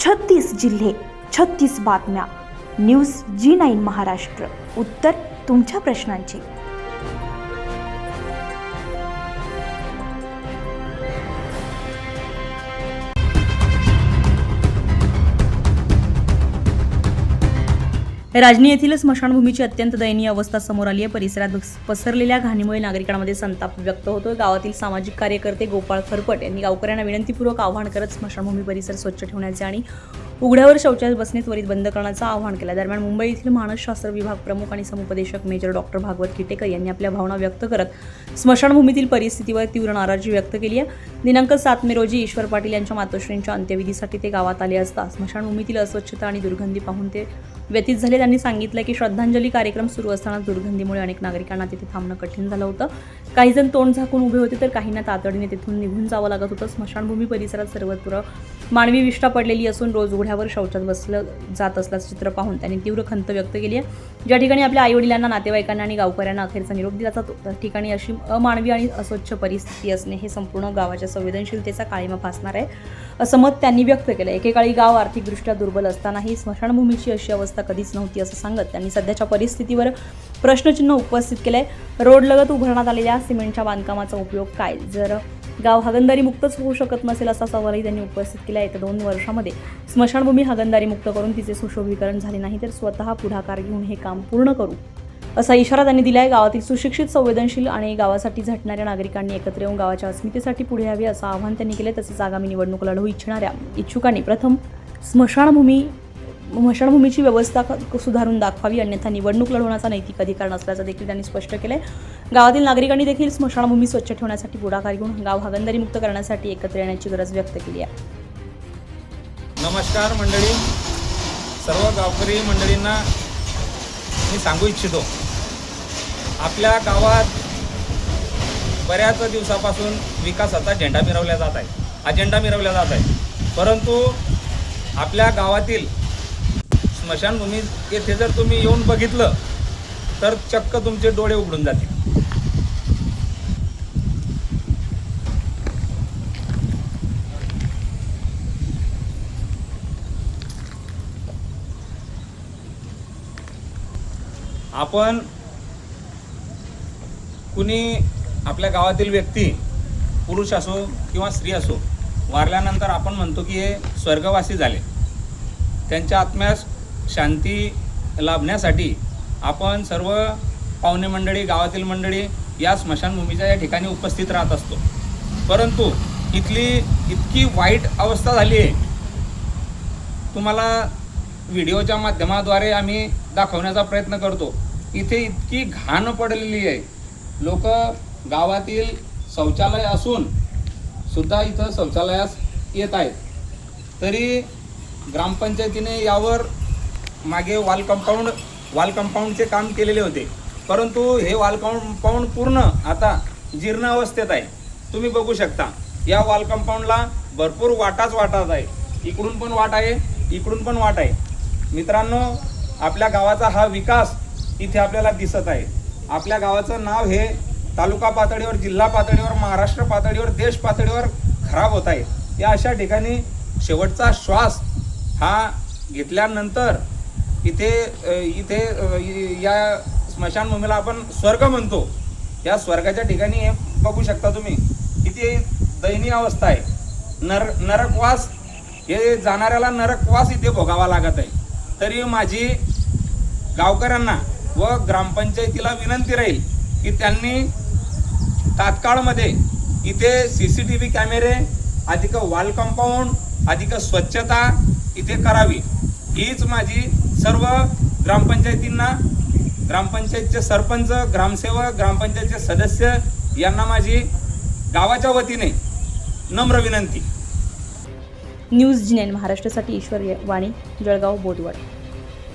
36 जिल्हे, 36 बातम्या. News G9 Maharashtra. उत्तर तुमच्या प्रश्नांची. राजनी येथील स्मशानभूमीची अत्यंत दयनीय अवस्था समोर आली आहे. परिसरात पसरलेल्या घाणीमुळे नागरिकांमध्ये संताप व्यक्त होतोय. गावातील सामाजिक कार्यकर्ते गोपाळ खरपट यांनी गावकऱ्यांना विनंतीपूर्वक आवाहन करत स्मशानभूमी परिसर स्वच्छ ठेवण्याचे आणि उघड्यावर शौचालय बसणे त्वरित बंद करण्याचं आवाहन केलं. दरम्यान मुंबई येथील मानसशास्त्र विभाग प्रमुख आणि समुपदेशक मेजर डॉक्टर भागवत किटेकर यांनी आपल्या भावना व्यक्त करत स्मशानभूमीतील परिस्थितीवर तीव्र नाराजी व्यक्त केली आहे. दिनांक 7 मे रोजी ईश्वर पाटील यांच्या मातोश्रींच्या अंत्यविधीसाठी ते गावात आले असता स्मशानभूमीतील अस्वच्छता आणि दुर्गंधी पाहून ते व्यथित झाले. त्यांनी सांगितलं की श्रद्धांजली कार्यक्रम सुरू असताना दुर्गंधीमुळे अनेक नागरिकांना तिथे थांबणं कठीण झालं होतं. काही जण तोंड झाकून उभे होते तर काहींना तातडीने तिथून निघून जावं लागत होतं. स्मशानभूमी परिसरात सर्वत्र मानवी विष्ठा पडलेली असून रोज उघड्यावर शौचात बसलं जात असल्याचं चित्र पाहून त्यांनी तीव्र खंत व्यक्त केली आहे. ज्या ठिकाणी आपल्या आईवडिलांना, नातेवाईकांना आणि गावकऱ्यांना अखेरचा निरोप दिला जातो त्या ठिकाणी अशी अमानवी आणि अस्वच्छ परिस्थिती असणे हे संपूर्ण गावाच्या संवेदनशीलतेचा काळीमा फासणार आहे असं मत त्यांनी व्यक्त केलं. एकेकाळी गाव आर्थिकदृष्ट्या दुर्बल असतानाही स्मशानभूमीची अशी अवस्था कधीच नव्हती असं सांगत त्यांनी सध्याच्या परिस्थितीवर प्रश्नचिन्ह उपस्थित केलंय. रोडलगत उभारण्यात आलेल्या सिमेंटच्या बांधकामाचा उपयोग काय, जर गाव हागणदारी मुक्तच होऊ शकत नसेल असा सवालही त्यांनी उपस्थित केला. येत्या 2 वर्षामध्ये स्मशानभूमी हागणदारी मुक्त करून तिचे सुशोभीकरण झाले नाही तर स्वतः पुढाकार घेऊन हे काम पूर्ण करू असा इशारा त्यांनी दिला आहे. गावातील सुशिक्षित, संवेदनशील आणि गावासाठी झटणाऱ्या नागरिकांनी एकत्र येऊन गावाच्या अस्मितेसाठी पुढे यावे असं आवाहन त्यांनी केले. तसेच आगामी निवडणूक लढवू इच्छिणाऱ्या इच्छुकांनी प्रथम स्मशानभूमीची व्यवस्था सुधारून दाखवावी, अन्यथा निवडणूक लढवण्याचा नैतिक अधिकार नसल्याचं देखील त्यांनी स्पष्ट केलंय. गावातील नागरिकांनी देखील स्मशानभूमी स्वच्छ ठेवण्यासाठी पुढाकार घेऊन गाव हागणदारी मुक्त करण्यासाठी एकत्र येण्याची गरज व्यक्त केली आहे. नमस्कार मंडळी, सर्व गावकरी मंडळींना मी सांगू इच्छितो, आपल्या गावात बऱ्याच दिवसापासून विकासाचा अजेंडा मिरवला जात आहे. परंतु आपल्या गावातील स्मशानभूमी येथे जर तुम्ही येऊन बघितलं तर चक्क तुमचे डोळे उघडून जातील. आपण कुणी आपल्या गावातील व्यक्ती, पुरुष असो किंवा स्त्री असो, वारल्यानंतर आपण म्हणतो की हे स्वर्गवासी झाले. त्यांच्या आत्म्यास शांती लाभण्यासाठी आपण सर्व पाहुणे मंडळी, गावातील मंडळी या स्मशानभूमीच्या या ठिकाणी उपस्थित राहत असतो. परंतु इतकी वाईट अवस्था झाली आहे, तुम्हाला व्हिडिओच्या माध्यमाद्वारे आम्ही दाखवण्याचा प्रयत्न करतो. इथे इतकी घाण पडलेली आहे. लोक गावातील शौचालय असून सुद्धा इथं शौचालयास येत आहेत. तरी ग्रामपंचायतीने यावर मागे वॉल कंपाऊंडचे काम केलेले होते, परंतु हे वॉल कंपाऊंड पूर्ण आता जीर्ण अवस्थेत आहे. तुम्ही बघू शकता या वॉल कंपाऊंडला भरपूर वाटाच आहे. इकडून पण वाट आहे, इकडून पण वाट आहे. मित्रांनो, आपल्या गावाचा हा विकास इथे आपल्याला दिसत आहे. आपल्या गावाचं नाव हे तालुका पातळीवर, जिल्हा पातळीवर, महाराष्ट्र पातळीवर, देश पातळीवर खराब होत आहे. या अशा ठिकाणी शेवटचा श्वास हा घेतल्यानंतर इथे या स्मशानभूमीला आपण स्वर्ग म्हणतो. या स्वर्गाच्या ठिकाणी हे बघू शकता तुम्ही, किती दयनीय अवस्था आहे. नरकवास, हे जाणाऱ्याला नरकवास इथे भोगावा लागत आहे. तरी माझी गावकऱ्यांना व ग्रामपंचायतीला विनंती राहील की त्यांनी तात्काळमध्ये इथे CCTV कॅमेरे, अधिक वॉल कंपाऊंड, अधिक स्वच्छता इथे करावी. हीच माझी सर्व ग्रामपंचायतींना, ग्रामपंचायतचे सरपंच, ग्रामसेवक, ग्रामपंचायतचे सदस्य यांना माझी गावाच्या वतीने नम्र विनंती. न्यूज G9 महाराष्ट्रासाठी ईश्वर वाणी, जळगाव, बोदवड.